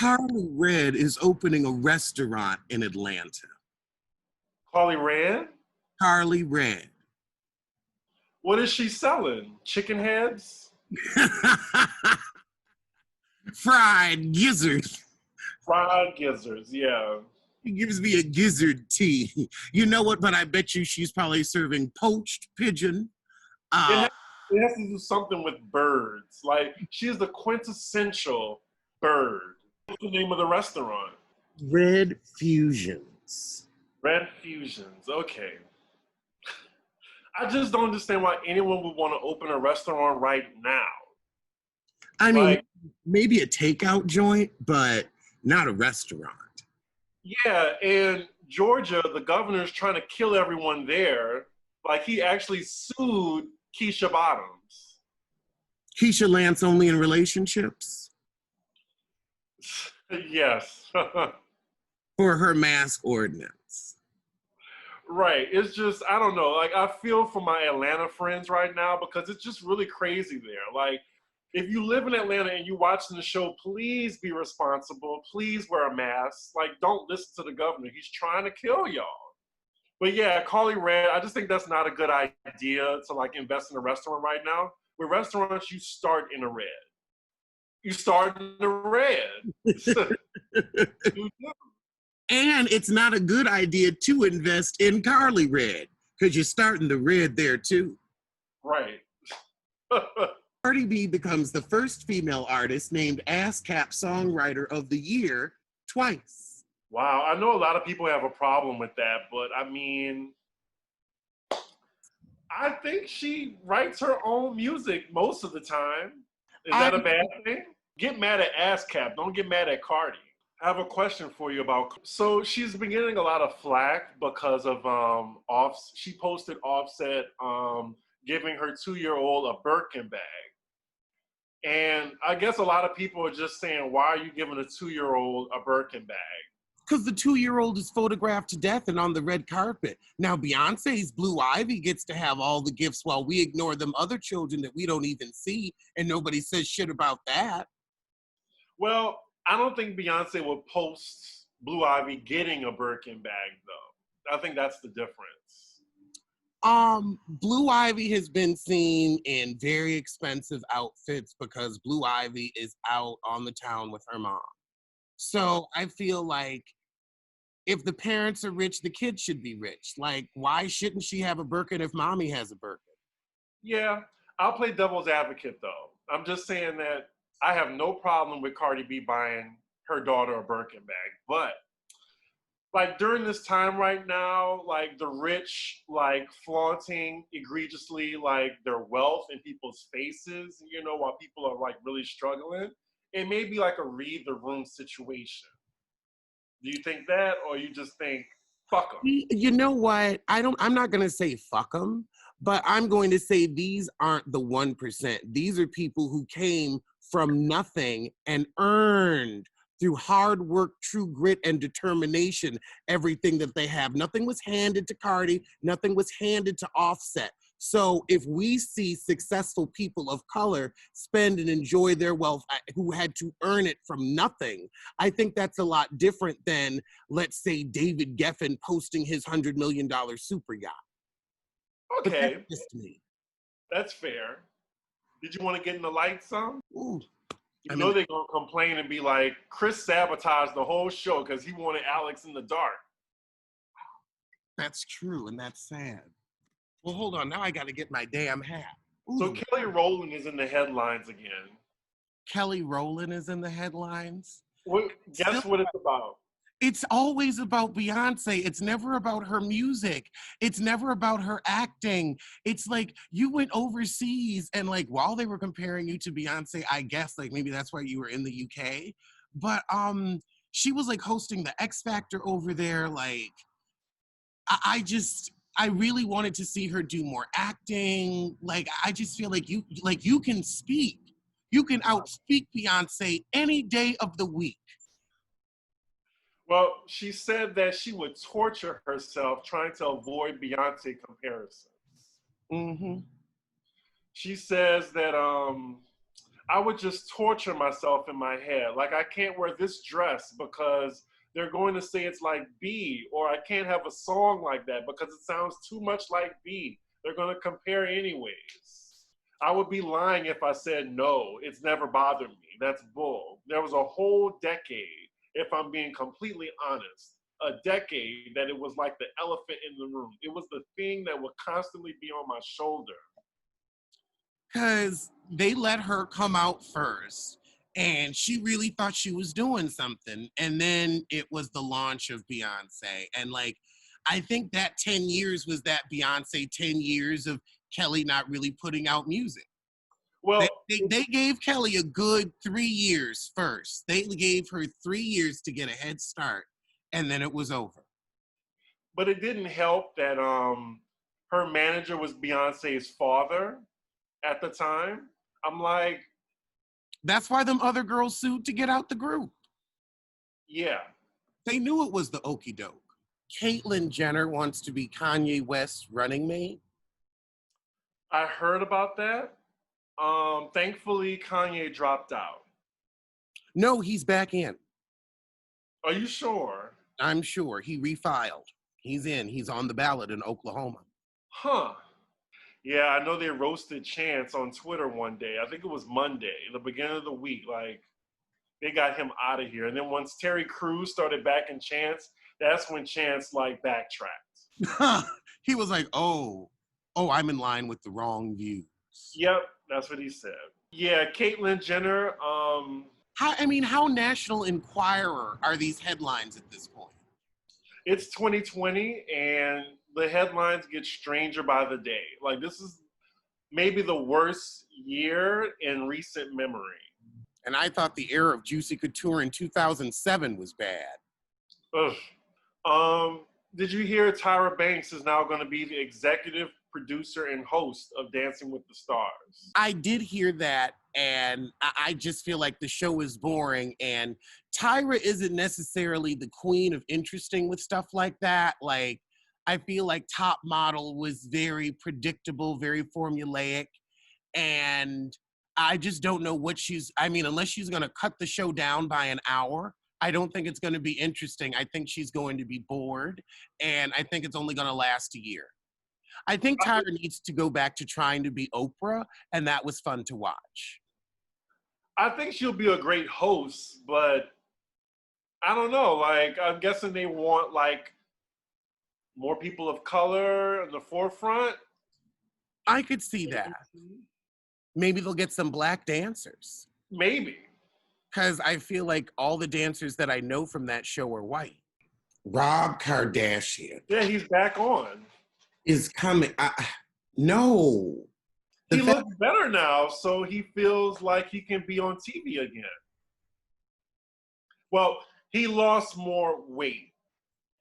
Karlie Redd is opening a restaurant in Atlanta. Karlie Redd? Karlie Redd. What is she selling? Chicken heads? Fried gizzards. Fried gizzards, yeah. He gives me a gizzard tea. You know what? But I bet you she's probably serving poached pigeon. It has to do something with birds. Like, she is the quintessential bird. What's the name of the restaurant? Red Fusions. Red Fusions, okay. I just don't understand why anyone would want to open a restaurant right now. I mean, maybe a takeout joint, but not a restaurant. Yeah, and Georgia, the governor's trying to kill everyone there. Like, he actually sued Keisha Bottoms. Keisha Lance only in relationships? Yes. For her mask ordinance. Right. It's just, I don't know. Like, I feel for my Atlanta friends right now because it's just really crazy there. Like, if you live in Atlanta and you're watching the show, please be responsible. Please wear a mask. Like, don't listen to the governor. He's trying to kill y'all. But yeah, Karlie Redd, I just think that's not a good idea to like invest in a restaurant right now. With restaurants, you start in the red. You start in the red. You do. And it's not a good idea to invest in Karlie Redd because you're starting the red there too. Right. Cardi B becomes the first female artist named ASCAP Songwriter of the Year twice. Wow, I know a lot of people have a problem with that, but I mean, I think she writes her own music most of the time. Is that a bad thing? Get mad at ASCAP, don't get mad at Cardi. I have a question for you about, so she's been getting a lot of flack because of she posted Offset giving her 2-year-old a Birkin bag. And I guess a lot of people are just saying, why are you giving a 2-year-old a Birkin bag? Because the 2-year-old is photographed to death and on the red carpet. Now Beyonce's Blue Ivy gets to have all the gifts while we ignore them other children that we don't even see, and nobody says shit about that. Well, I don't think Beyonce would post Blue Ivy getting a Birkin bag, though. I think that's the difference. Blue Ivy has been seen in very expensive outfits because Blue Ivy is out on the town with her mom. So I feel like if the parents are rich, the kids should be rich. Like, why shouldn't she have a Birkin if mommy has a Birkin? Yeah, I'll play devil's advocate, though. I'm just saying that I have no problem with Cardi B buying her daughter a Birkin bag. But, like, during this time right now, like, the rich, like, flaunting egregiously, like, their wealth in people's faces, you know, while people are, like, really struggling, it may be like a read the room situation. Do you think that, or you just think, fuck them? You know what? I'm not going to say fuck them, but I'm going to say these aren't the 1%. These are people who came from nothing and earned through hard work, true grit, and determination everything that they have. Nothing was handed to Cardi. Nothing was handed to Offset. So if we see successful people of color spend and enjoy their wealth who had to earn it from nothing, I think that's a lot different than, let's say, David Geffen posting his $100 million super yacht. Okay. That's just me. That's fair. Did you want to get in the light some? Ooh. You know they're going to complain and be like, Chris sabotaged the whole show because he wanted Alex in the dark. That's true, and that's sad. Well, hold on. Now I got to get my damn hat. Ooh. So Kelly Rowland is in the headlines again. Kelly Rowland is in the headlines? Guess what it's about? It's always about Beyonce. It's never about her music. It's never about her acting. It's like you went overseas and like while they were comparing you to Beyonce, I guess like maybe that's why you were in the UK. But she was like hosting the X Factor over there. Like I really wanted to see her do more acting. Like I just feel like you can speak. You can outspeak Beyonce any day of the week. Well, she said that she would torture herself trying to avoid Beyonce comparisons. Mm-hmm. She says that I would just torture myself in my head. Like, I can't wear this dress because they're going to say it's like B, or I can't have a song like that because it sounds too much like B. They're going to compare anyways. I would be lying if I said no, it's never bothered me. That's bull. There was a whole decade, if I'm being completely honest, a decade that it was like the elephant in the room. It was the thing that would constantly be on my shoulder. Because they let her come out first and she really thought she was doing something. And then it was the launch of Beyonce. And like, I think that 10 years was that Beyonce 10 years of Kelly not really putting out music. Well, they gave Kelly a good 3 years first. They gave her 3 years to get a head start, and then it was over. but it didn't help that her manager was Beyonce's father at the time. I'm like, that's why them other girls sued to get out the group. yeah. They knew it was the okie doke. Caitlyn Jenner wants to be Kanye West's running mate. I heard about that. Thankfully, Kanye dropped out. No, he's back in. Are you sure? I'm sure. He refiled. He's in. He's on the ballot in Oklahoma. Huh. Yeah, I know they roasted Chance on Twitter one day. I think it was Monday, the beginning of the week. Like, they got him out of here. And then once Terry Crews started backing Chance, that's when Chance, like, backtracked. He was like, oh, I'm in line with the wrong views. Yep, that's what he said. Yeah, Caitlyn Jenner. How National Enquirer are these headlines at this point? It's 2020, and the headlines get stranger by the day. Like, this is maybe the worst year in recent memory. And I thought the era of Juicy Couture in 2007 was bad. Ugh. Did you hear Tyra Banks is now going to be the executive producer and host of Dancing with the Stars? I did hear that, and I just feel like the show is boring, and Tyra isn't necessarily the queen of interesting with stuff like that. Like, I feel like Top Model was very predictable, very formulaic, and I just don't know what unless she's going to cut the show down by an hour, I don't think it's going to be interesting. I think she's going to be bored, and I think it's only going to last a year. I think Tyra needs to go back to trying to be Oprah, and that was fun to watch. I think she'll be a great host, but I don't know. Like, I'm guessing they want, like, more people of color in the forefront. I could see that. Maybe they'll get some black dancers. Maybe. Because I feel like all the dancers that I know from that show are white. Rob Kardashian. Yeah, he's back on. Is coming. No. He looks better now, so he feels like he can be on TV again. Well, he lost more weight,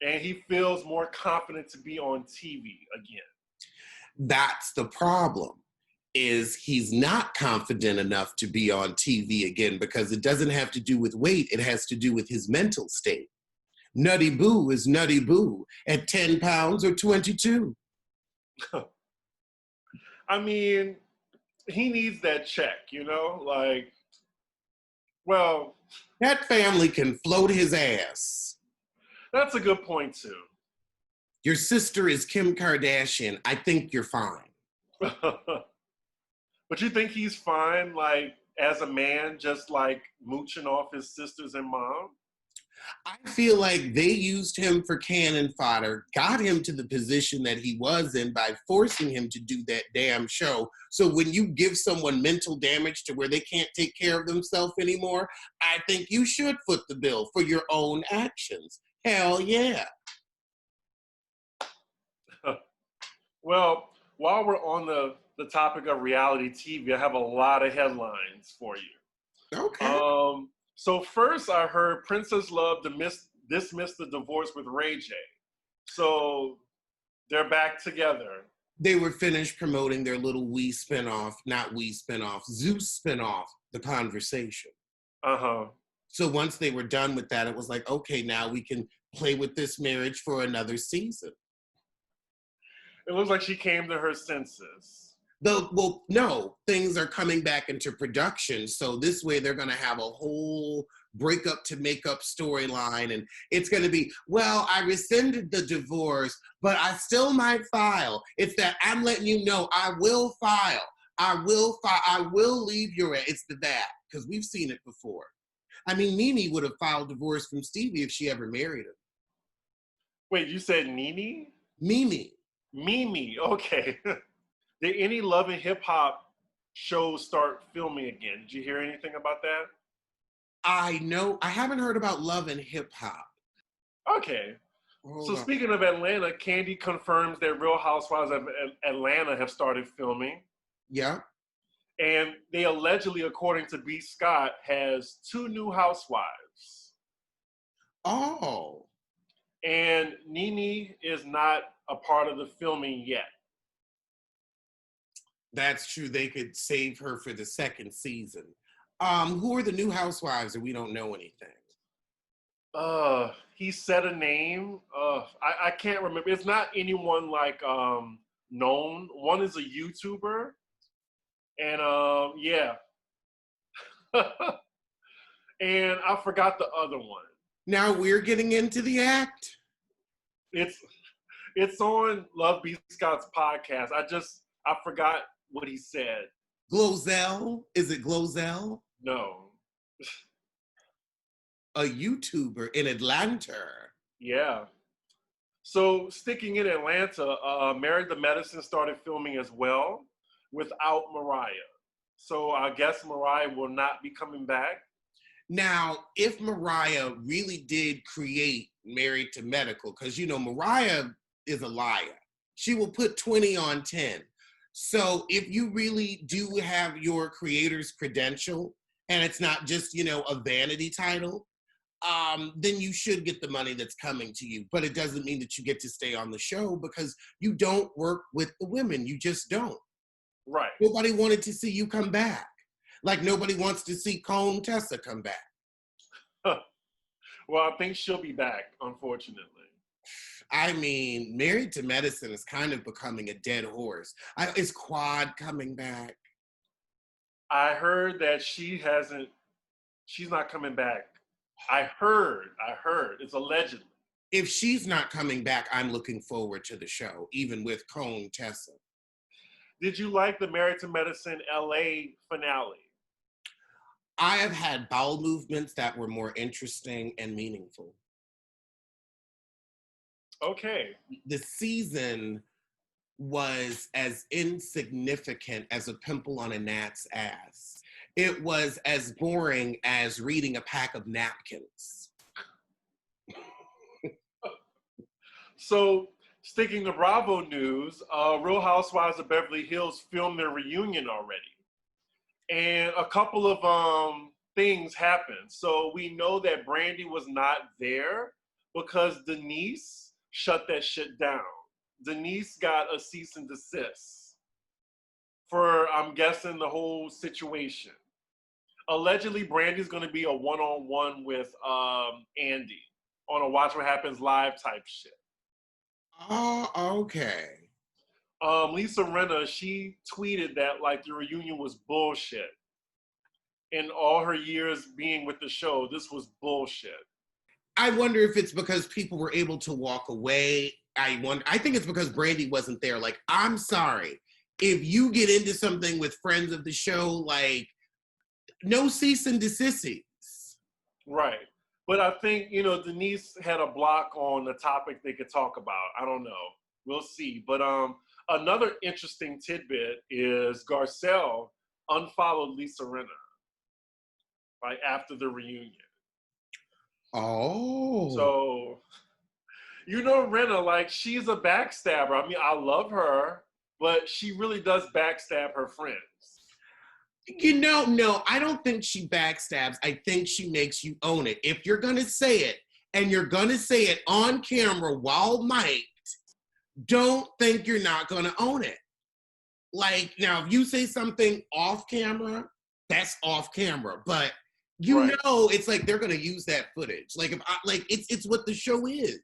and he feels more confident to be on TV again. That's the problem. Is he's not confident enough to be on TV again because it doesn't have to do with weight. It has to do with his mental state. Nutty Boo is Nutty Boo at 10 pounds or 22. I mean, he needs that check, you know? Like, well... that family can float his ass. That's a good point, too. Your sister is Kim Kardashian. I think you're fine. But you think he's fine, like, as a man, just, like, mooching off his sisters and mom? I feel like they used him for cannon fodder, got him to the position that he was in by forcing him to do that damn show. So when you give someone mental damage to where they can't take care of themselves anymore, I think you should foot the bill for your own actions. Hell yeah. Well, while we're on the topic of reality TV, I have a lot of headlines for you. Okay. So first I heard Princess Love dismiss the divorce with Ray J. So they're back together. They were finished promoting their little Zeus spinoff, The Conversation. Uh-huh. So once they were done with that, it was like, okay, now we can play with this marriage for another season. It looks like she came to her senses. No, things are coming back into production. So this way they're going to have a whole breakup to makeup storyline. And it's going to be, well, I rescinded the divorce, but I still might file. It's that I'm letting you know I will file. I will leave your ass. It's that, because we've seen it before. I mean, Nene would have filed divorce from Stevie if she ever married him. Wait, you said Nene? Mimi. Mimi, okay. Did any Love and Hip Hop shows start filming again? Did you hear anything about that? I haven't heard about Love and Hip Hop. Okay. So speaking of Atlanta, Candy confirms that Real Housewives of Atlanta have started filming. Yeah. And they allegedly, according to B. Scott, has 2 new housewives. Oh. And Nene is not a part of the filming yet. That's true. They could save her for the second season. Who are the new housewives that we don't know anything? He said a name. I can't remember. It's not anyone like known. One is a YouTuber. And yeah. And I forgot the other one. Now we're getting into the act. It's on Love B. Scott's podcast. I forgot what he said. Glozell? Is it Glozell? No. A YouTuber in Atlanta. Yeah. So sticking in Atlanta, Married to Medicine started filming as well without Mariah. So I guess Mariah will not be coming back. Now, if Mariah really did create Married to Medical, because, Mariah is a liar. She will put 20 on 10. So if you really do have your creator's credential, and it's not just, a vanity title, then you should get the money that's coming to you. But it doesn't mean that you get to stay on the show because you don't work with the women. You just don't. Right. Nobody wanted to see you come back. Like nobody wants to see Cone Tessa come back. Well, I think she'll be back, unfortunately. I mean, Married to Medicine is kind of becoming a dead horse. Is Quad coming back? I heard that she's not coming back. I heard. It's allegedly. If she's not coming back, I'm looking forward to the show, even with Cone Tessa. Did you like the Married to Medicine LA finale? I have had bowel movements that were more interesting and meaningful. Okay. The season was as insignificant as a pimple on a gnat's ass. It was as boring as reading a pack of napkins. So, sticking to Bravo news, Real Housewives of Beverly Hills filmed their reunion already. And a couple of things happened. So we know that Brandy was not there because Denise shut that shit down. Denise got a cease and desist for, I'm guessing, the whole situation. Allegedly, Brandy's going to be a one-on-one with Andy on a Watch What Happens Live type shit. Oh, okay. Lisa Rinna, she tweeted that like the reunion was bullshit. In all her years being with the show, this was bullshit. I wonder if it's because people were able to walk away. I think it's because Brandy wasn't there. Like, I'm sorry. If you get into something with friends of the show, like, no cease and desist. Right. But I think, Denise had a block on the topic they could talk about. I don't know. We'll see. But another interesting tidbit is Garcelle unfollowed Lisa Rinna, like after the reunion. Oh. So, Rinna, like, she's a backstabber. I mean, I love her, but she really does backstab her friends. No, I don't think she backstabs. I think she makes you own it. If you're going to say it, and you're going to say it on camera while mic'd, don't think you're not going to own it. Like, now, if you say something off camera, that's off camera. But right. It's like they're going to use that footage. Like, it's what the show is.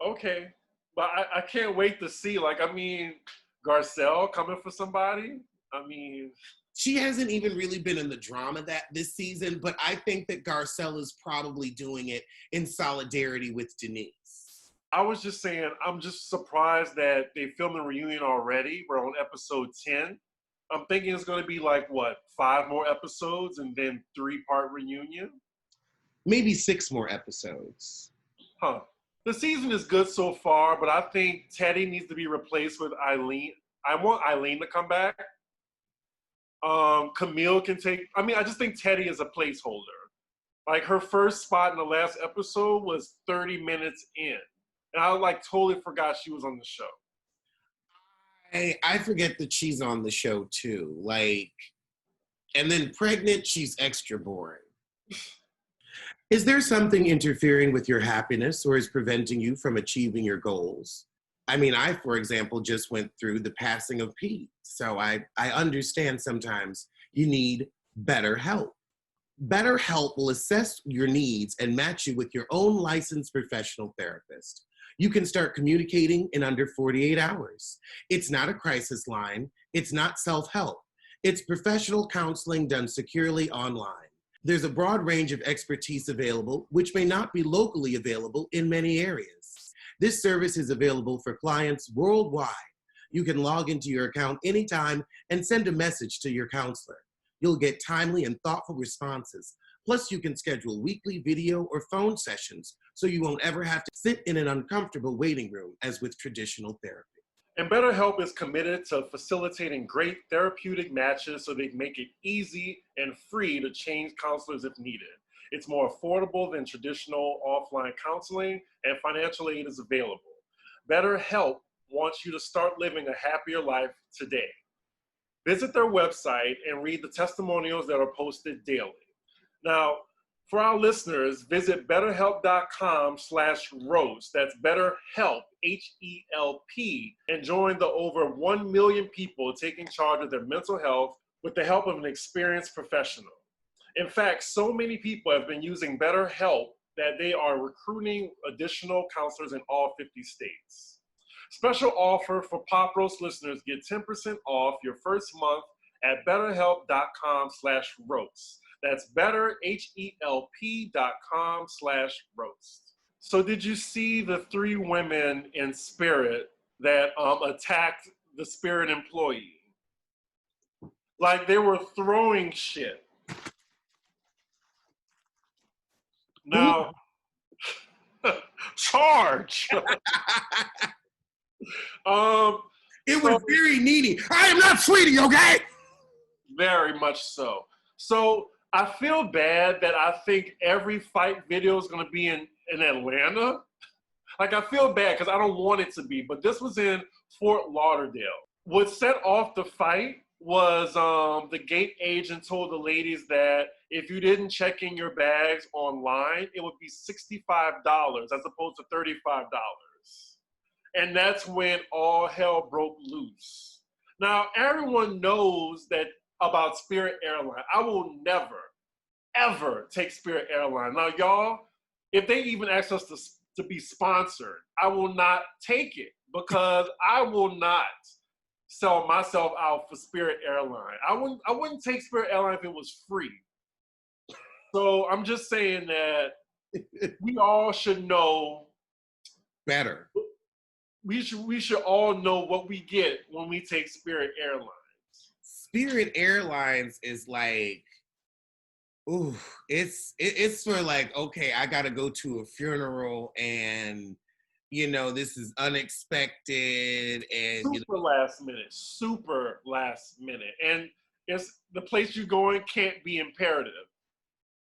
Okay. But I can't wait to see. Like, I mean, Garcelle coming for somebody. I mean, she hasn't even really been in the drama that this season, but I think that Garcelle is probably doing it in solidarity with Denise. I was just saying, I'm just surprised that they filmed a reunion already. We're on episode 10. I'm thinking it's going to be like, what, 5 more episodes and then 3-part reunion? Maybe 6 more episodes. Huh. The season is good so far, but I think Teddy needs to be replaced with Eileen. I want Eileen to come back. Camille can take, I just think Teddy is a placeholder. Like her first spot in the last episode was 30 minutes in. And I like totally forgot she was on the show. I forget that she's on the show too. Like, and then pregnant, she's extra boring. Is there something interfering with your happiness or is preventing you from achieving your goals? I, for example, just went through the passing of Pete. So I understand sometimes you need better help. Better help will assess your needs and match you with your own licensed professional therapist. You can start communicating in under 48 hours. It's not a crisis line. It's not self-help. It's professional counseling done securely online. There's a broad range of expertise available, which may not be locally available in many areas. This service is available for clients worldwide. You can log into your account anytime and send a message to your counselor. You'll get timely and thoughtful responses. Plus, you can schedule weekly video or phone sessions so you won't ever have to sit in an uncomfortable waiting room as with traditional therapy. And BetterHelp is committed to facilitating great therapeutic matches so they can make it easy and free to change counselors if needed. It's more affordable than traditional offline counseling, and financial aid is available. BetterHelp wants you to start living a happier life today. Visit their website and read the testimonials that are posted daily. Now, for our listeners, visit betterhelp.com/roast. That's BetterHelp, H-E-L-P, and join the over 1 million people taking charge of their mental health with the help of an experienced professional. In fact, so many people have been using BetterHelp that they are recruiting additional counselors in all 50 states. Special offer for Pop Roast listeners: get 10% off your first month at betterhelp.com/roast. That's betterhelp.com/roast. So did you see the 3 women in Spirit that attacked the Spirit employee? Like they were throwing shit. Now, charge. It was very needy. I am not sweetie, okay? Very much so. So I feel bad that I think every fight video is going to be in Atlanta. Like I feel bad because I don't want it to be, but this was in Fort Lauderdale. What set off the fight was the gate agent told the ladies that if you didn't check in your bags online, it would be $65 as opposed to $35. And that's when all hell broke loose. Now, everyone knows that about Spirit Airlines. I will never, ever take Spirit Airlines. Now, y'all, if they even ask us to be sponsored, I will not take it because I will not sell myself out for Spirit Airlines. I wouldn't take Spirit Airlines if it was free. So I'm just saying that we all should know better. We should all know what we get when we take Spirit Airlines. Spirit Airlines is like, ooh, it's for like, okay, I gotta go to a funeral and this is unexpected and super last minute. And it's the place you're going can't be imperative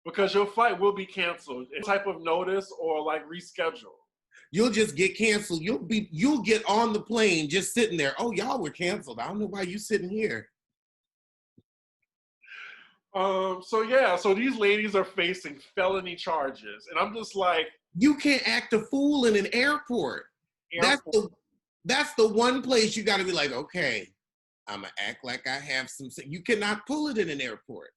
because your flight will be canceled. A type of notice or like reschedule. You'll just get canceled. You'll get on the plane just sitting there. Oh, y'all were canceled. I don't know why you sitting here. So these ladies are facing felony charges, and I'm just like, you can't act a fool in an airport. That's the one place you got to be like, okay, I'm gonna act like I have some. You cannot pull it in an airport.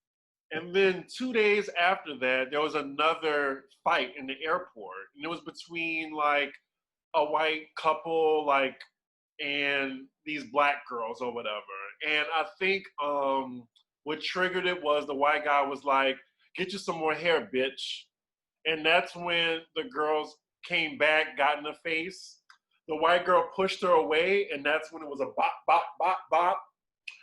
And then 2 days after that, there was another fight in the airport, and it was between like a white couple, like and these black girls or whatever. And I think what triggered it was the white guy was like, "Get you some more hair, bitch." And that's when the girls came back, got in the face. The white girl pushed her away, and that's when it was a bop, bop, bop, bop.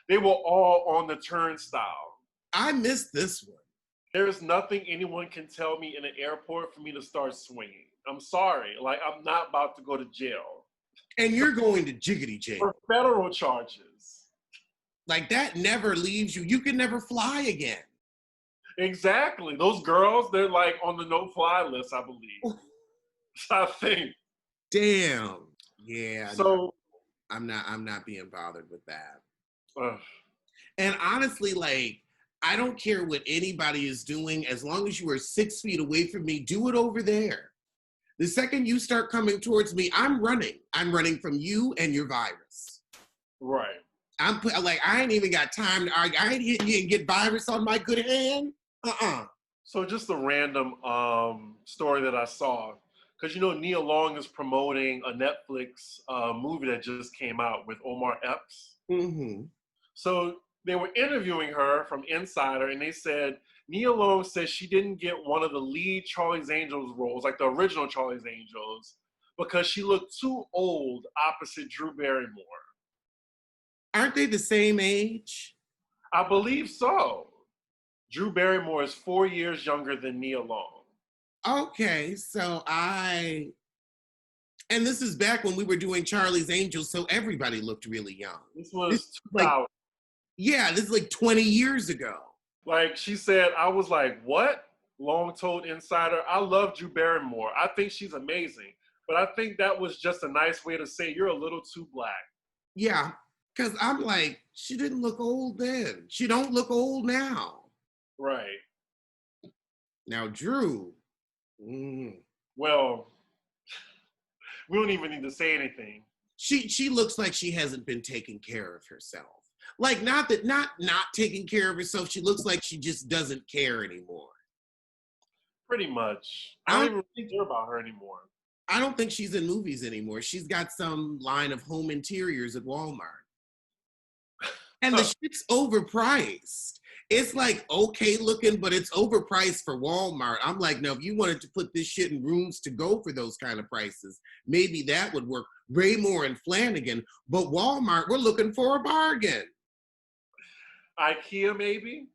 They were all on the turnstile. I missed this one. There's nothing anyone can tell me in an airport for me to start swinging. I'm sorry. Like, I'm not about to go to jail. And you're going to jiggity jail. For federal charges. Like, that never leaves you. You can never fly again. Exactly. Those girls, they're like on the no-fly list, I believe. I think. Damn. Yeah. So I'm not being bothered with that. And honestly, like, I don't care what anybody is doing. As long as you are 6 feet away from me, do it over there. The second you start coming towards me, I'm running. I'm running from you and your virus. Right. I ain't even got time to argue. I ain't hitting you and get virus on my good hand. So just a random story that I saw. Because, you know, Nia Long is promoting a Netflix movie that just came out with Omar Epps. Mm-hmm. So they were interviewing her from Insider, and they said Nia Long says she didn't get one of the lead Charlie's Angels roles, like the original Charlie's Angels, because she looked too old opposite Drew Barrymore. Aren't they the same age? I believe so. Drew Barrymore is 4 years younger than Nia Long. Okay, and this is back when we were doing Charlie's Angels, so everybody looked really young. This was 2000. This is like 20 years ago. Like she said, I was like, what? Long told Insider, I love Drew Barrymore. I think she's amazing. But I think that was just a nice way to say you're a little too black. Yeah, because I'm like, she didn't look old then. She don't look old now. Right. Now, Drew. Well, we don't even need to say anything. She looks like she hasn't been taking care of herself. Like, not taking care of herself. She looks like she just doesn't care anymore. Pretty much. I don't even really care about her anymore. I don't think she's in movies anymore. She's got some line of home interiors at Walmart. And the shit's overpriced. It's like okay looking, but it's overpriced for Walmart. I'm like, no, if you wanted to put this shit in rooms to go for those kind of prices, maybe that would work. Raymore and Flanagan, but Walmart, we're looking for a bargain. IKEA, maybe?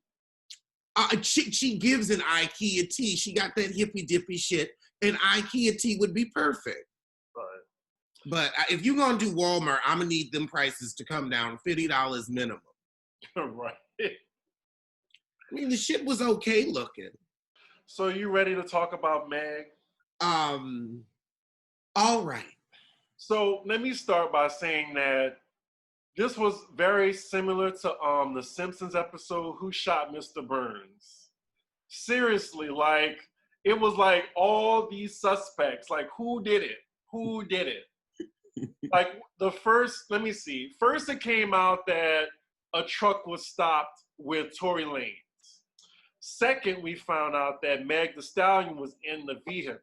She gives an IKEA tea. She got that hippy dippy shit. An IKEA tea would be perfect. Right. But if you're going to do Walmart, I'm going to need them prices to come down $50 minimum. Right. I mean, the shit was okay looking. So you ready to talk about Meg? All right. So let me start by saying that this was very similar to the Simpsons episode, Who Shot Mr. Burns? Seriously, like, it was like all these suspects, like, who did it? Who did it? Like, let me see. First, it came out that a truck was stopped with Tory Lanez. Second, we found out that Meg Thee Stallion was in the vehicle.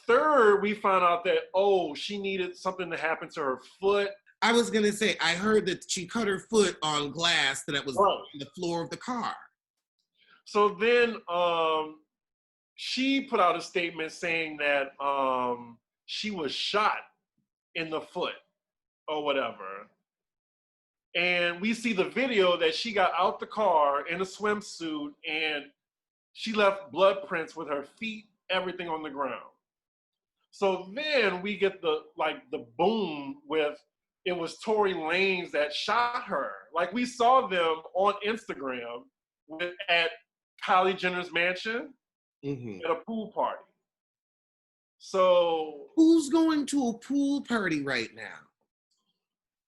Third, we found out that, she needed something to happen to her foot. I was going to say, I heard that she cut her foot on glass that was on the floor of the car. So then she put out a statement saying that she was shot in the foot or whatever. And we see the video that she got out the car in a swimsuit and she left blood prints with her feet, everything on the ground. So then we get the boom with, it was Tory Lanez that shot her. Like, we saw them on Instagram at Kylie Jenner's mansion at a pool party. So who's going to a pool party right now?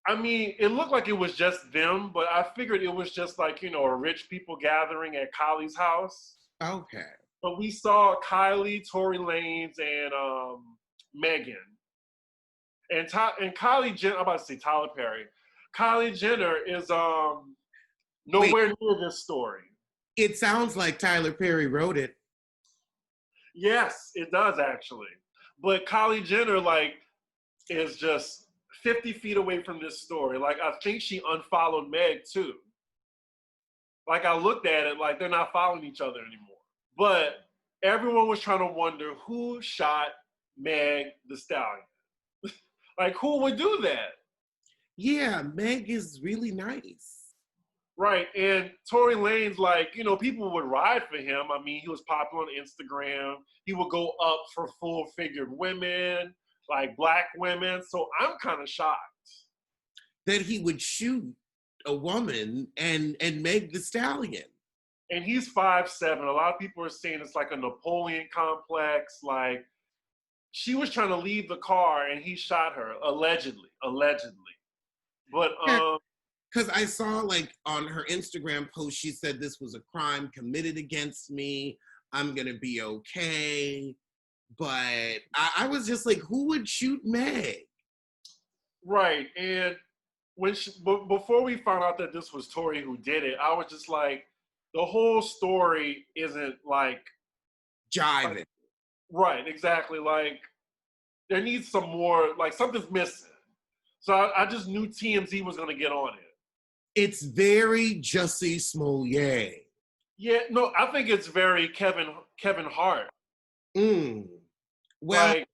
I mean, it looked like it was just them, but I figured it was just like, a rich people gathering at Kylie's house. Okay. But we saw Kylie, Tory Lanez, and Megan. And Kylie Jenner, I'm about to say Tyler Perry. Kylie Jenner is nowhere near this story. It sounds like Tyler Perry wrote it. Yes, it does actually. But Kylie Jenner, is just, 50 feet away from this story. Like, I think she unfollowed Meg too. Like, I looked at it, like, they're not following each other anymore. But everyone was trying to wonder who shot Meg the Stallion. Like, who would do that? Yeah, Meg is really nice. Right, and Tory Lanez, like, you know, people would ride for him. I mean, he was popular on Instagram. He would go up for full-figured women, like black women. So I'm kind of shocked. That he would shoot a woman and Meg the Stallion. And he's 5'7". A lot of people are saying it's like a Napoleon complex. Like, she was trying to leave the car and he shot her, allegedly. But, because I saw, like, on her Instagram post, she said this was a crime committed against me. I'm going to be okay. But I was just like, who would shoot Meg? Right. And before we found out that this was Tory who did it, I was just like, the whole story isn't like Jiving. Like, right, exactly. Like, there needs some more, like, something's missing. So I just knew TMZ was going to get on it. It's very Jussie Smollett. Yeah, no, I think it's very Kevin Hart. Well, like,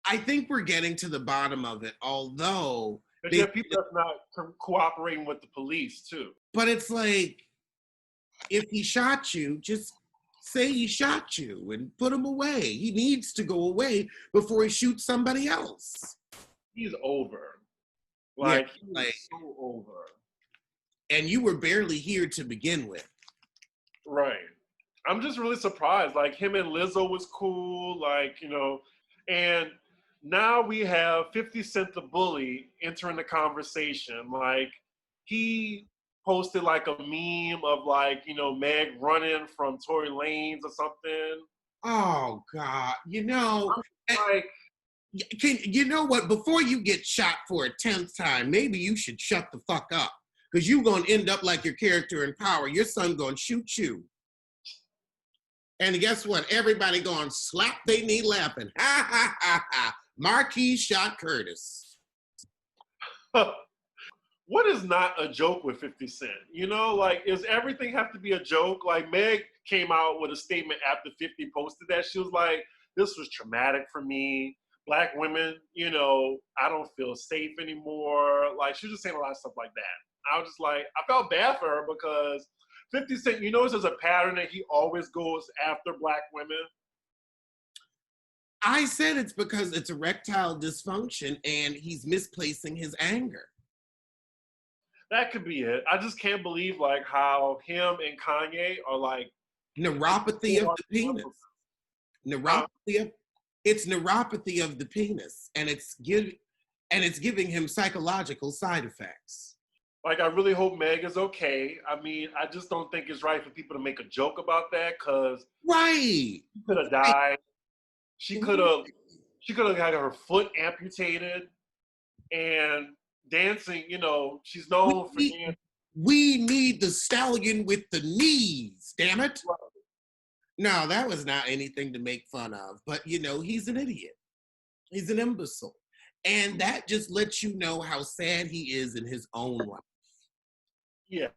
I think we're getting to the bottom of it, although... There are people that's not cooperating with the police, too. But it's like, if he shot you, just say he shot you and put him away. He needs to go away before he shoots somebody else. He's over. Like, yeah, he's so over. And you were barely here to begin with. Right. I'm just really surprised. Like, him and Lizzo was cool, like, you know, and now we have 50 Cent the Bully entering the conversation. Like, he posted like a meme of, like, you know, Meg running from Tory Lanez or something. Oh God, you know, like, you know what? Before you get shot for a 10th time, maybe you should shut the fuck up, because you're gonna end up like your character in Power. Your son gonna shoot you, and guess what? Everybody gonna slap their knee laughing. Ha ha ha ha! Marquis shot Curtis. What is not a joke with 50 Cent? You know, like, does everything have to be a joke? Like, Meg came out with a statement after 50 posted that. She was like, this was traumatic for me. Black women, you know, I don't feel safe anymore. Like, she was just saying a lot of stuff like that. I was just like, I felt bad for her because 50 Cent, you know, there's a pattern that he always goes after black women. I said it's because it's erectile dysfunction and he's misplacing his anger. That could be it. I just can't believe, like, how him and Kanye are like neuropathy of the penis. It's neuropathy of the penis, and it's giving him psychological side effects. Like, I really hope Meg is okay. I mean, I just don't think it's right for people to make a joke about that, because she could have died. She could have had her foot amputated, and dancing, you know, she's known for dancing. We need the stallion with the knees, damn it. Right. No, that was not anything to make fun of, but, you know, he's an idiot. He's an imbecile. And that just lets you know how sad he is in his own life. Yeah.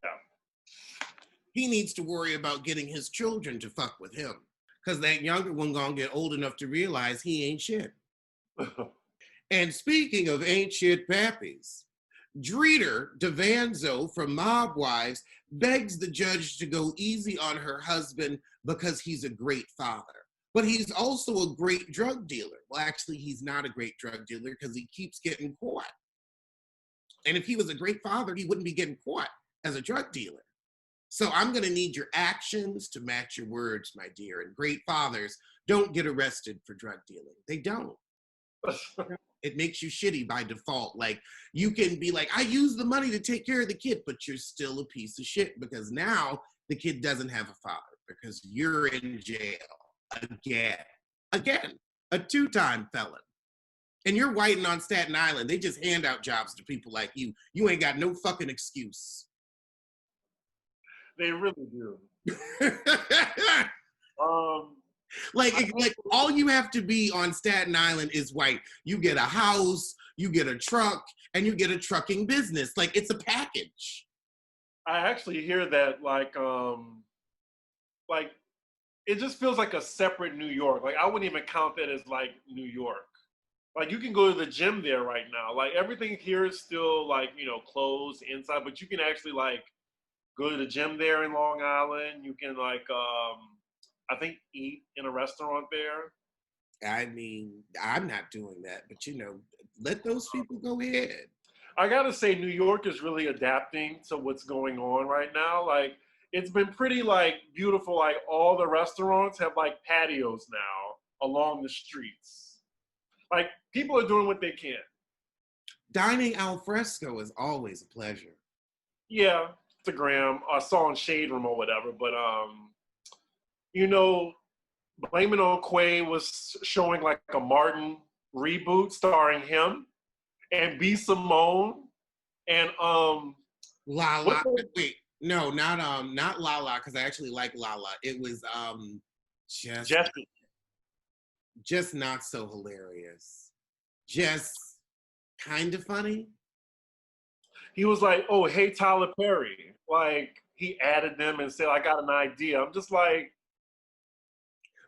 He needs to worry about getting his children to fuck with him, because that younger one gonna get old enough to realize he ain't shit. And speaking of ain't shit pappies, Dreeder DeVanzo from Mob Wives begs the judge to go easy on her husband because he's a great father. But he's also a great drug dealer. Well, actually, he's not a great drug dealer because he keeps getting caught. And if he was a great father, he wouldn't be getting caught as a drug dealer. So I'm going to need your actions to match your words, my dear. And great fathers don't get arrested for drug dealing. They don't. It makes you shitty by default. Like, you can be like, I use the money to take care of the kid, but you're still a piece of shit because now the kid doesn't have a father because you're in jail again, a 2-time felon. And you're whiting on Staten Island. They just hand out jobs to people like you. You ain't got no fucking excuse. They really do. Like all you have to be on Staten Island is white. You get a house, you get a truck, and you get a trucking business. Like it's a package. I actually hear that like it just feels like a separate New York. Like I wouldn't even count that as like New York. Like you can go to the gym there right now. Like everything here is still like, you know, closed inside, but you can actually like go to the gym there in Long Island. You can like I think eat in a restaurant there. I mean, I'm not doing that, but you know, let those people go ahead. I gotta say, New York is really adapting to what's going on right now. Like, it's been pretty like beautiful. Like, all the restaurants have like patios now along the streets. Like, people are doing what they can. Dining al fresco is always a pleasure. Yeah, Instagram, I saw in Shade Room or whatever, but you know, Blame It on Quay was showing like a Martin reboot starring him and B. Simone and Lala. Wait, no, not Lala, because I actually like Lala. It was just Jesse. just not so hilarious. Just kind of funny. He was like, "Oh, hey Tyler Perry." Like he added them and said, "I got an idea." I'm just like,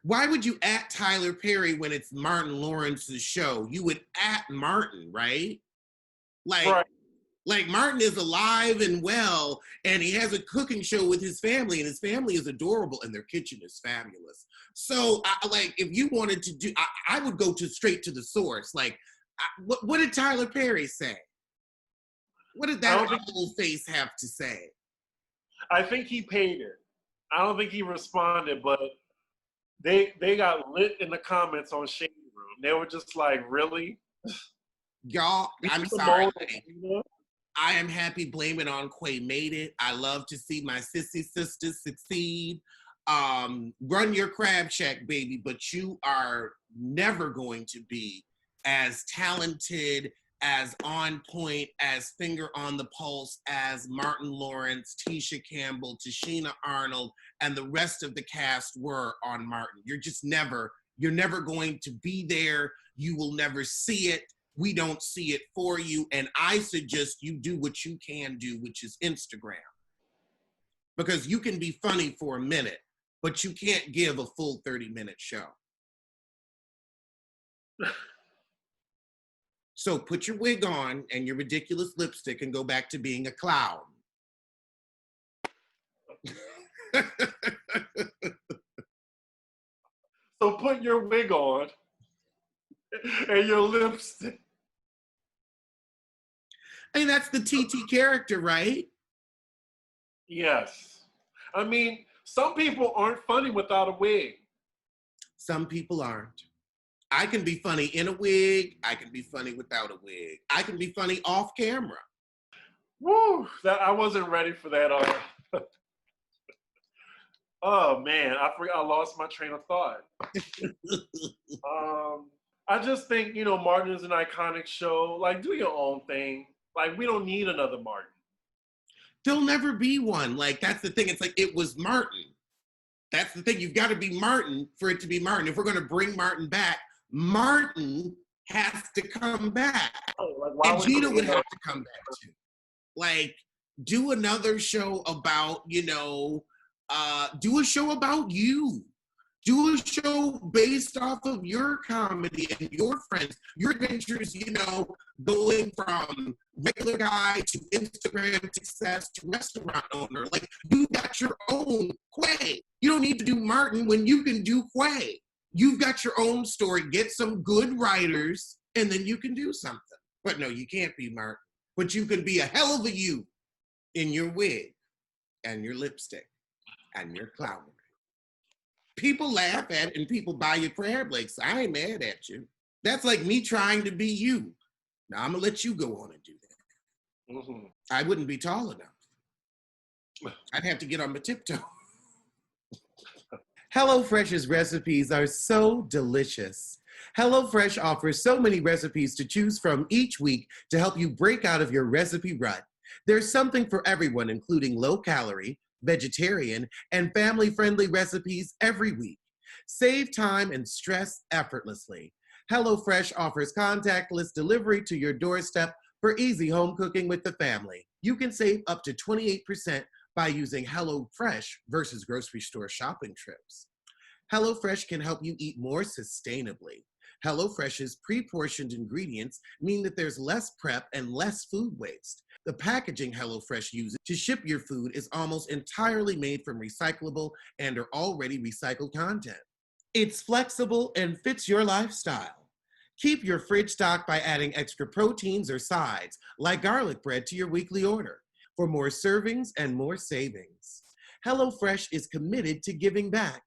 why would you at Tyler Perry when it's Martin Lawrence's show? You would at Martin, right? Like, right. like Martin is alive and well, and he has a cooking show with his family, and his family is adorable, and their kitchen is fabulous. So, like, if you wanted to do, I would go to straight to the source. Like, what did Tyler Perry say? What did that old face have to say? I think he paid it. I don't think he responded, but they got lit in the comments on Shade Room. They were just like, "Really, y'all?" I'm sorry. I am happy Blame It on Quay made it. I love to see my sissy sisters succeed. Run your crab shack, baby, but you are never going to be as talented, as on point, as finger on the pulse as Martin Lawrence, Tisha Campbell, Tashina Arnold, and the rest of the cast were on Martin. You're never going to be there. You will never see it. We don't see it for you. And I suggest you do what you can do, which is Instagram. Because you can be funny for a minute, but you can't give a full 30-minute show. So put your wig on and your ridiculous lipstick and go back to being a clown. So put your wig on and your lipstick. I mean, that's the TT character, right? Yes. I mean, some people aren't funny without a wig. Some people aren't. I can be funny in a wig. I can be funny without a wig. I can be funny off camera. Woo! I wasn't ready for that. Oh man, I lost my train of thought. I just think, you know, Martin is an iconic show. Like, do your own thing. Like, we don't need another Martin. There'll never be one. Like, that's the thing. It's like, it was Martin. That's the thing. You've got to be Martin for it to be Martin. If we're going to bring Martin back, Martin has to come back. Oh, like, and Gina would have to come back too. Like, do another show about, you know, do a show about you. Do a show based off of your comedy and your friends, your adventures, you know, going from regular guy to Instagram success to restaurant owner. Like, you got your own Quay. You don't need to do Martin when you can do Quay. You've got your own story. Get some good writers, and then you can do something. But no, you can't be Martin. But you can be a hell of a you in your wig and your lipstick and your clownery. People laugh at it and people buy your crab legs. I ain't mad at you. That's like me trying to be you. Now I'm gonna let you go on and do that. Mm-hmm. I wouldn't be tall enough. I'd have to get on my tiptoe. HelloFresh's recipes are so delicious. HelloFresh offers so many recipes to choose from each week to help you break out of your recipe rut. There's something for everyone, including low-calorie, vegetarian, and family-friendly recipes every week. Save time and stress effortlessly. HelloFresh offers contactless delivery to your doorstep for easy home cooking with the family. You can save up to 28% by using HelloFresh versus grocery store shopping trips. HelloFresh can help you eat more sustainably. HelloFresh's pre-portioned ingredients mean that there's less prep and less food waste. The packaging HelloFresh uses to ship your food is almost entirely made from recyclable and or already recycled content. It's flexible and fits your lifestyle. Keep your fridge stocked by adding extra proteins or sides, like garlic bread, to your weekly order for more servings and more savings. HelloFresh is committed to giving back.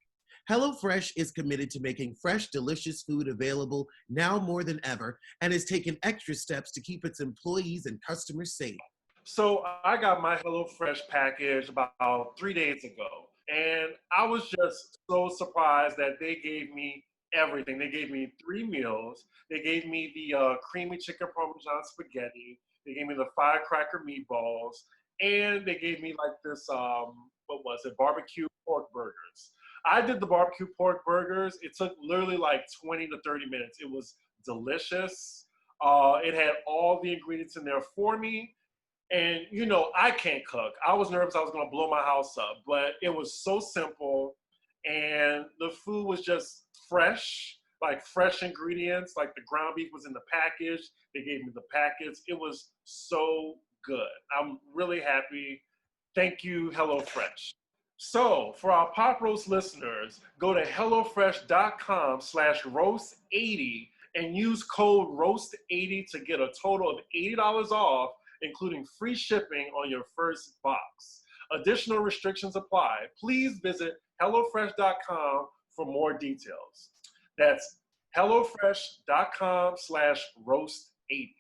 HelloFresh is committed to making fresh, delicious food available now more than ever and has taken extra steps to keep its employees and customers safe. So I got my HelloFresh package about 3 days ago. And I was just so surprised that they gave me everything. They gave me 3 meals. They gave me the creamy chicken parmesan spaghetti. They gave me the firecracker meatballs. And they gave me like this, what was it, barbecue pork burgers. I did the barbecue pork burgers. It took literally like 20 to 30 minutes. It was delicious. It had all the ingredients in there for me. And, you know, I can't cook. I was nervous I was going to blow my house up, but it was so simple. And the food was just fresh, like fresh ingredients. Like the ground beef was in the package. They gave me the packets. It was so good. I'm really happy. Thank you, HelloFresh. So for our Pop Roast listeners, go to HelloFresh.com/roast80 and use code ROAST80 to get a total of $80 off, including free shipping on your first box. Additional restrictions apply. Please visit HelloFresh.com for more details. That's HelloFresh.com/roast80.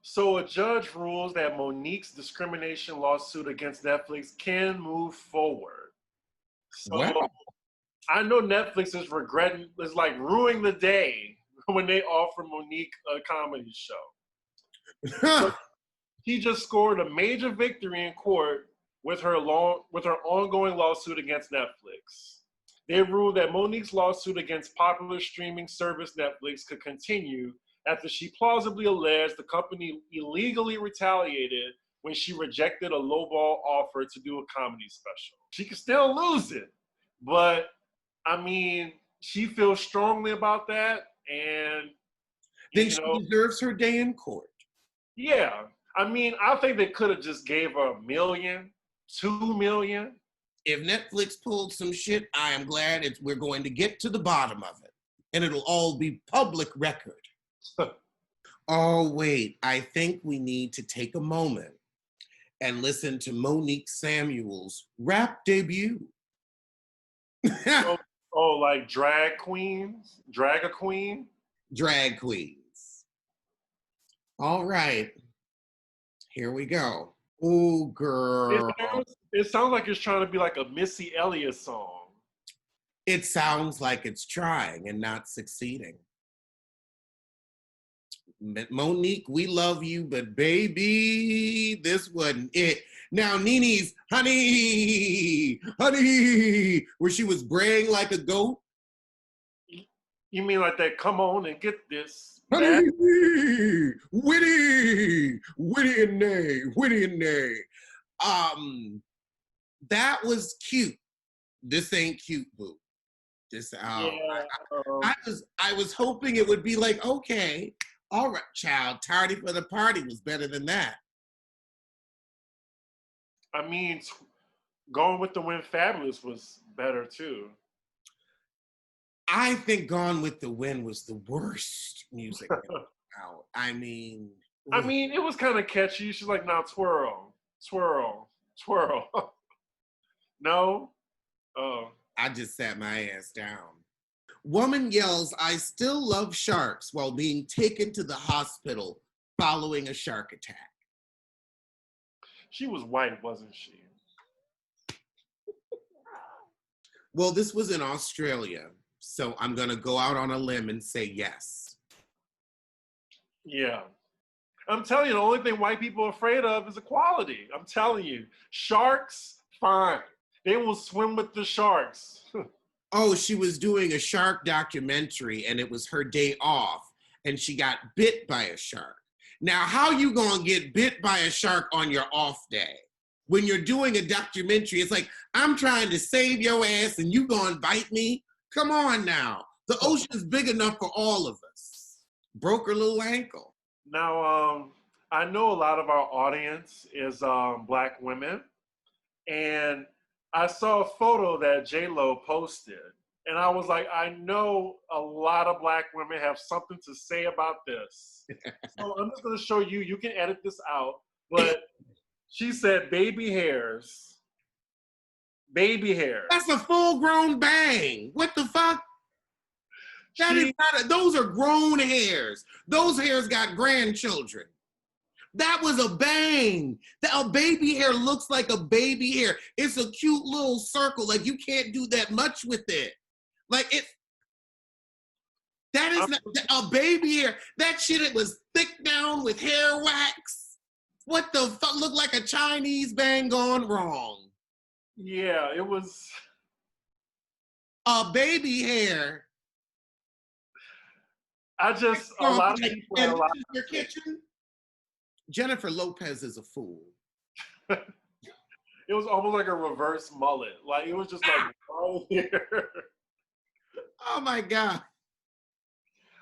So a judge rules that Monique's discrimination lawsuit against Netflix can move forward. So Wow. I know Netflix is like ruining the day when they offer Monique a comedy show. So she just scored a major victory in court with her ongoing lawsuit against Netflix. They ruled that Monique's lawsuit against popular streaming service Netflix could continue after she plausibly alleged the company illegally retaliated when she rejected a lowball offer to do a comedy special. She could still lose it, but I mean, she feels strongly about that, and Then she deserves her day in court. Yeah, I mean, I think they could have just gave her $1 million, $2 million. If Netflix pulled some shit, I am glad we're going to get to the bottom of it, and it'll all be public record. Oh, wait, I think we need to take a moment and listen to Monique Samuels' rap debut. Like drag queens? Drag a queen? Drag queens. All right, here we go. Oh, girl. It sounds like it's trying to be like a Missy Elliott song. It sounds like it's trying and not succeeding. Monique, we love you, but baby, this wasn't it. Now, Nene's honey, where she was braying like a goat. You mean like that, come on and get this. Honey, witty and nay. That was cute. This ain't cute, boo. I was hoping it would be like, okay, all right, child, tardy for the party was better than that. I mean, Going with the Wind Fabulous was better too. I think Gone with the Wind was the worst music out. I mean, it was kind of catchy. She's like, now twirl, twirl, twirl. No? Oh. I just sat my ass down. Woman yells, I still love sharks, while being taken to the hospital following a shark attack. She was white, wasn't she? Well, this was in Australia, so I'm going to go out on a limb and say yes. Yeah. I'm telling you, the only thing white people are afraid of is equality. I'm telling you. Sharks, fine. They will swim with the sharks. Oh, she was doing a shark documentary and it was her day off and she got bit by a shark. Now, how you gonna get bit by a shark on your off day? When you're doing a documentary, it's like, I'm trying to save your ass and you gonna bite me? Come on now. The ocean is big enough for all of us. Broke her little ankle. Now, I know a lot of our audience is Black women, and I saw a photo that J-Lo posted, and I was like, I know a lot of Black women have something to say about this. So I'm just gonna show you, you can edit this out, but she said baby hairs. Baby hairs. That's a full-grown bang. What the fuck? That is not those are grown hairs. Those hairs got grandchildren. That was a bang. A baby hair looks like a baby hair. It's a cute little circle. Like, you can't do that much with it. Like, that is not a baby hair. That shit, it was thick down with hair wax. What the fuck? Looked like a Chinese bang gone wrong. Yeah, it was a baby hair. A lot of people and this is your kitchen? Jennifer Lopez is a fool. It was almost like a reverse mullet. Like, it was just like right here. Oh my God.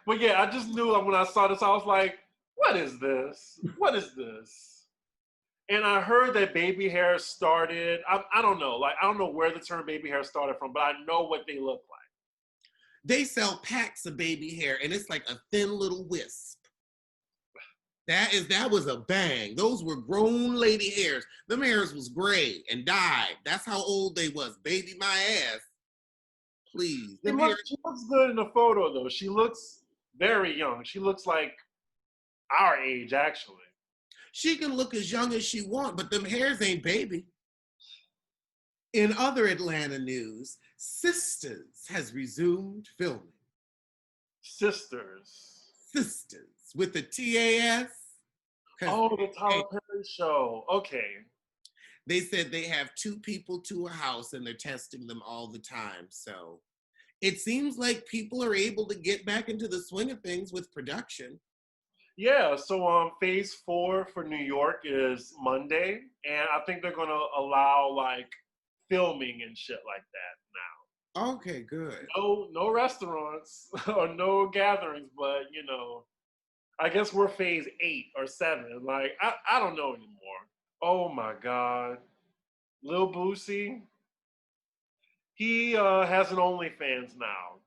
But yeah, I just knew when I saw this, I was like, what is this? What is this? And I heard that baby hair started, I don't know. Like, I don't know where the term baby hair started from, but I know what they look like. They sell packs of baby hair and it's like a thin little wisp. That was a bang. Those were grown lady hairs. Them hairs was gray and dyed. That's how old they was. Baby my ass. Please. She looks good in the photo though. She looks very young. She looks like our age, actually. She can look as young as she want, but them hairs ain't baby. In other Atlanta news, Sisters has resumed filming. Sisters with the TAS. Oh, the Tyler Perry show. Okay. They said they have 2 people to a house and they're testing them all the time. So it seems like people are able to get back into the swing of things with production. Yeah, so phase 4 for New York is Monday, and I think they're gonna allow like filming and shit like that now. Okay, good. No restaurants or no gatherings, but I guess we're phase 8 or 7. Like, I don't know anymore. Oh my God. Lil Boosie, he has an OnlyFans now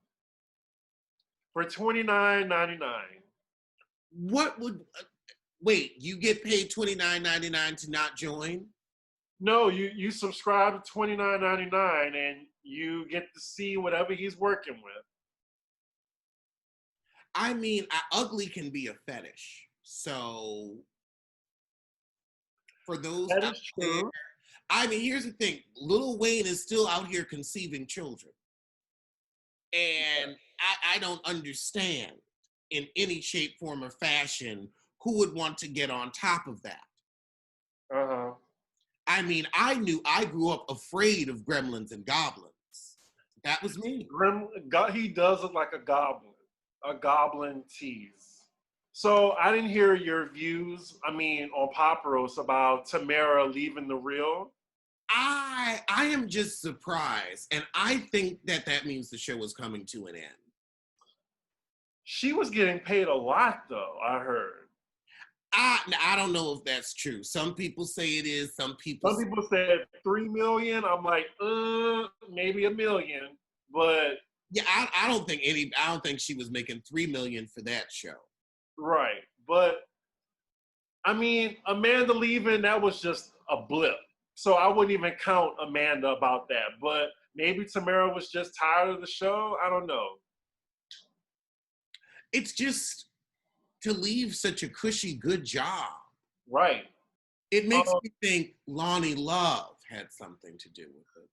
for $29.99. What would, wait, you get paid $29.99 to not join? No, you subscribe to $29.99 and you get to see whatever he's working with. I mean, ugly can be a fetish. So for those that out is true. There, I mean, here's the thing. Lil Wayne is still out here conceiving children. And I don't understand in any shape, form, or fashion who would want to get on top of that. Uh-huh. I mean, I grew up afraid of gremlins and goblins. That was me. He does look like a goblin tease. So I didn't hear your views, on Paparos about Tamara leaving The Real. I am just surprised. And I think that means the show is coming to an end. She was getting paid a lot, though, I heard. I don't know if that's true. Some people say it is. Some people said $3 million. I'm like, maybe $1 million. But yeah, I don't think she was making $3 million for that show. Right. But Amanda leaving, that was just a blip. So I wouldn't even count Amanda about that. But maybe Tamara was just tired of the show. I don't know. It's just to leave such a cushy, good job. Right. It makes me think Lonnie Love had something to do with it.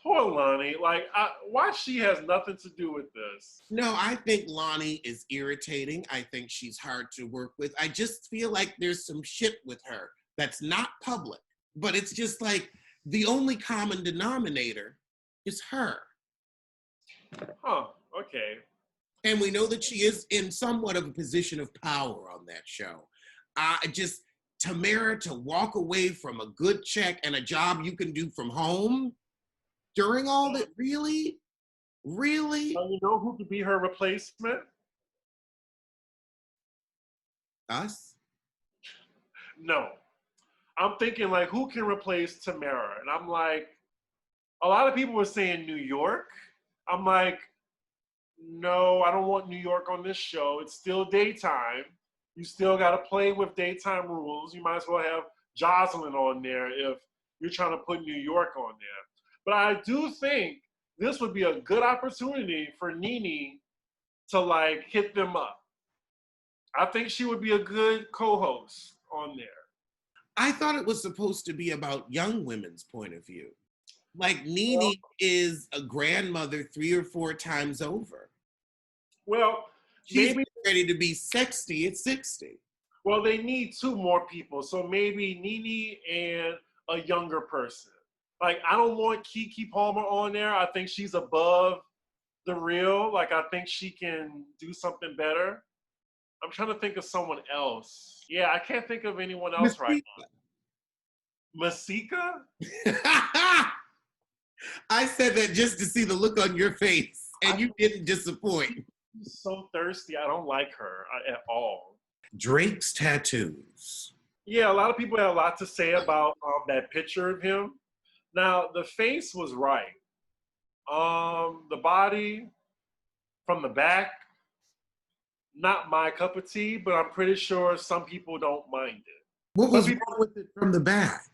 Poor Lonnie. Like, why she has nothing to do with this? No, I think Lonnie is irritating. I think she's hard to work with. I just feel like there's some shit with her that's not public. But it's just like the only common denominator is her. Huh. Okay. And we know that she is in somewhat of a position of power on that show. Just Tamara to walk away from a good check and a job you can do from home during all that, really? Really? You know who could be her replacement? Us? No. I'm thinking like, who can replace Tamara? And I'm like, a lot of people were saying New York. I'm like, no, I don't want New York on this show. It's still daytime. You still got to play with daytime rules. You might as well have Jocelyn on there if you're trying to put New York on there. But I do think this would be a good opportunity for Nene to like hit them up. I think she would be a good co-host on there. I thought it was supposed to be about young women's point of view. Like Nene Well, is a grandmother 3 or 4 times over. well, She's maybe. ready to be 60 at 60. Well, they need 2 more people. So maybe Nene and a younger person. Like, I don't want Kiki Palmer on there. I think she's above the real. Like, I think she can do something better. I'm trying to think of someone else. Yeah, I can't think of anyone else right now. Masika? I said that just to see the look on your face, and you didn't disappoint. She's so thirsty. I don't like her at all. Drake's tattoos. Yeah, a lot of people had a lot to say about that picture of him. Now, the face was right. The body from the back, not my cup of tea, but I'm pretty sure some people don't mind it. What was wrong with it from the back?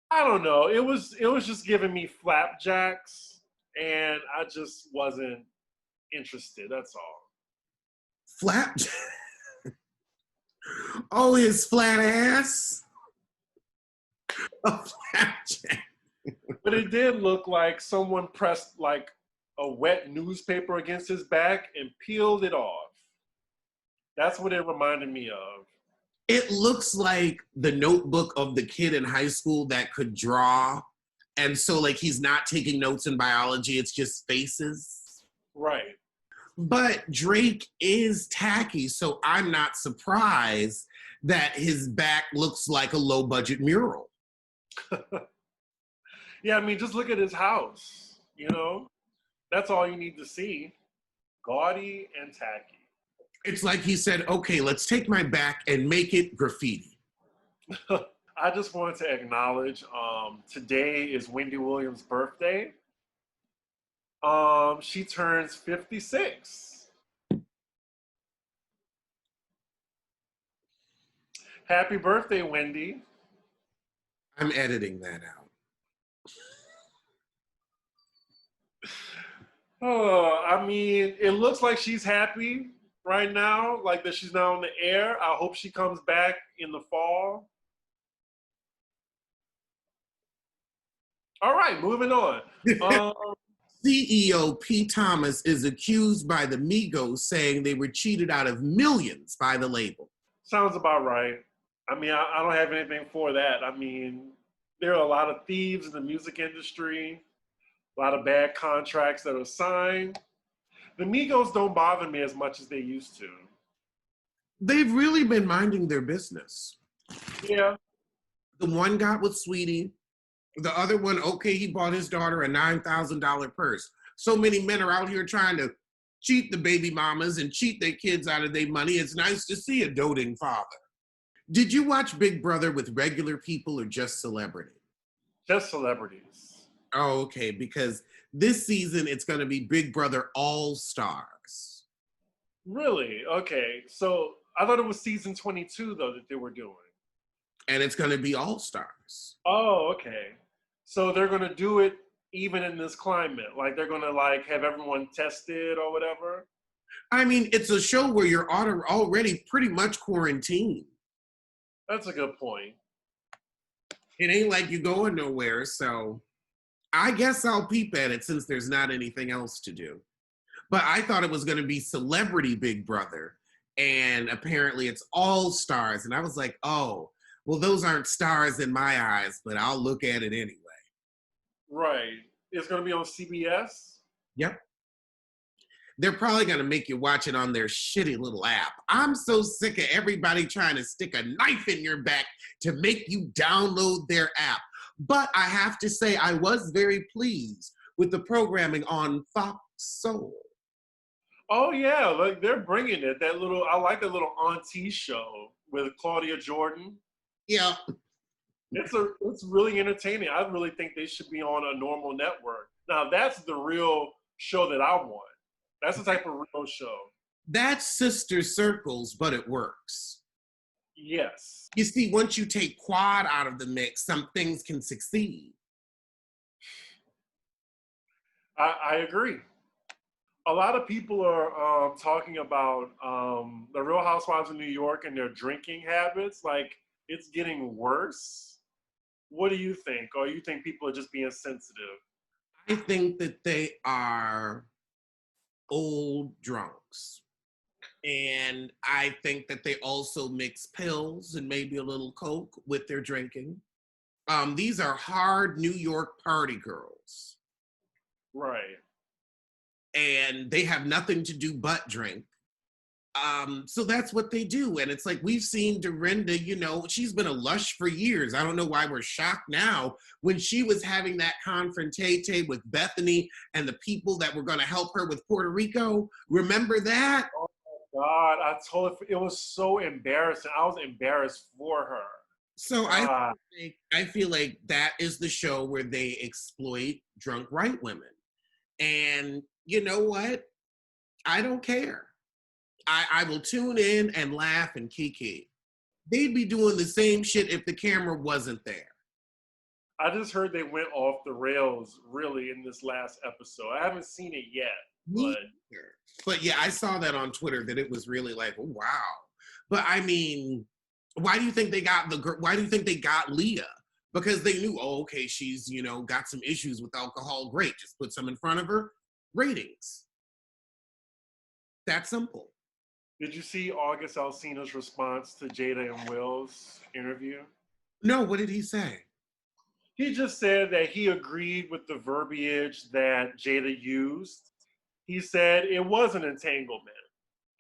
I don't know. It was just giving me flapjacks, and I just wasn't interested. That's all. Flapjack? Oh, his flat ass? A flapjack. But it did look like someone pressed like a wet newspaper against his back and peeled it off. That's what it reminded me of. It looks like the notebook of the kid in high school that could draw. And so, like, he's not taking notes in biology, it's just faces. Right. But Drake is tacky, so I'm not surprised that his back looks like a low budget mural. Yeah, I mean, just look at his house. You know, that's all you need to see. Gaudy and tacky. It's like he said, okay, let's take my back and make it graffiti. I just wanted to acknowledge today is Wendy Williams' birthday. She turns 56. Happy birthday, Wendy. I'm editing that out. Oh, I mean, it looks like she's happy right now, like that she's now in the air. I hope she comes back in the fall. All right, moving on. CEO P. Thomas is accused by the Migos saying they were cheated out of millions by the label. Sounds about right. I mean, I don't have anything for that. I mean, there are a lot of thieves in the music industry, a lot of bad contracts that are signed. The Migos don't bother me as much as they used to. They've really been minding their business. Yeah. The one got with Sweetie. The other one, okay, he bought his daughter a $9,000 purse. So many men are out here trying to cheat the baby mamas and cheat their kids out of their money. It's nice to see a doting father. Did you watch Big Brother with regular people or just celebrity? Just celebrities. Oh, okay, because this season it's going to be Big Brother All Stars. Really? Okay. So I thought it was season 22, though, that they were doing. And it's going to be All Stars. Oh, okay. So they're going to do it even in this climate. Like they're going to like have everyone tested or whatever. I mean, it's a show where you're already pretty much quarantined. That's a good point. It ain't like you're going nowhere, so I guess I'll peep at it since there's not anything else to do. But I thought it was going to be Celebrity Big Brother, and apparently it's All Stars. And I was like, oh, well, those aren't stars in my eyes, but I'll look at it anyway. Right. It's going to be on CBS? Yep. They're probably going to make you watch it on their shitty little app. I'm so sick of everybody trying to stick a knife in your back to make you download their app. But I have to say, I was very pleased with the programming on Fox Soul. Oh yeah, like they're bringing it. I like that little auntie show with Claudia Jordan. Yeah. It's really entertaining. I really think they should be on a normal network. Now that's the real show that I want. That's the type of real show. That's Sister Circles, but it works. Yes. You see, once you take Quad out of the mix, some things can succeed. I agree. A lot of people are talking about the Real Housewives of New York and their drinking habits. Like, it's getting worse. What do you think? Or you think people are just being sensitive? I think that they are old drunks. And I think that they also mix pills and maybe a little Coke with their drinking. These are hard New York party girls. Right. And they have nothing to do but drink. So that's what they do. And it's like, we've seen Dorinda, she's been a lush for years. I don't know why we're shocked now when she was having that confrontation with Bethany and the people that were going to help her with Puerto Rico. Remember that? Oh my God, it was so embarrassing. I was embarrassed for her. So I feel like that is the show where they exploit drunk white women. And you know what? I don't care. I will tune in and laugh and kiki. They'd be doing the same shit if the camera wasn't there. I just heard they went off the rails really in this last episode. I haven't seen it yet. But yeah, I saw that on Twitter that it was really like, oh, wow. But I mean, why do you think they got Leah? Because they knew, okay, she's, got some issues with alcohol. Great. Just put some in front of her. Ratings. That simple. Did you see August Alsina's response to Jada and Will's interview? No, what did he say? He just said that he agreed with the verbiage that Jada used. He said it was an entanglement,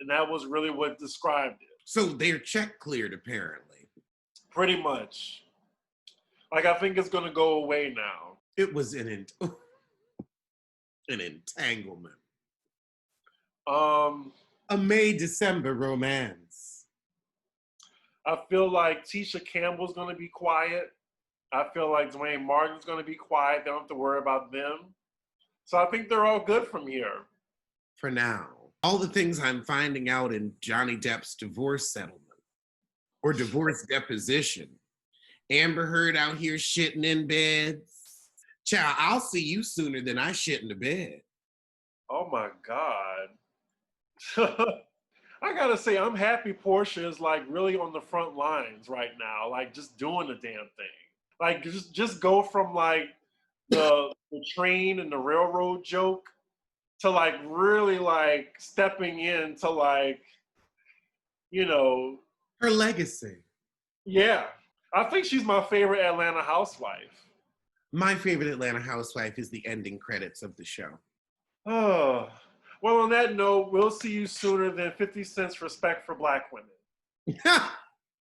and that was really what described it. So they're check cleared, apparently. Pretty much. Like, I think it's going to go away now. It was an entanglement. A May-December romance. I feel like Tisha Campbell's going to be quiet. I feel like Dwayne Martin's going to be quiet. They don't have to worry about them. So I think they're all good from here. For now. All the things I'm finding out in Johnny Depp's divorce settlement or divorce deposition. Amber Heard out here shitting in beds. Child, I'll see you sooner than I shit in the bed. Oh my God. I gotta say, I'm happy Portia is like really on the front lines right now, like just doing the damn thing. Like just go from like the train and the railroad joke to like really like stepping into like, her legacy. Yeah. I think she's my favorite Atlanta housewife. My favorite Atlanta housewife is the ending credits of the show. Oh. Well, on that note, we'll see you sooner than 50 Cent's Respect for Black Women.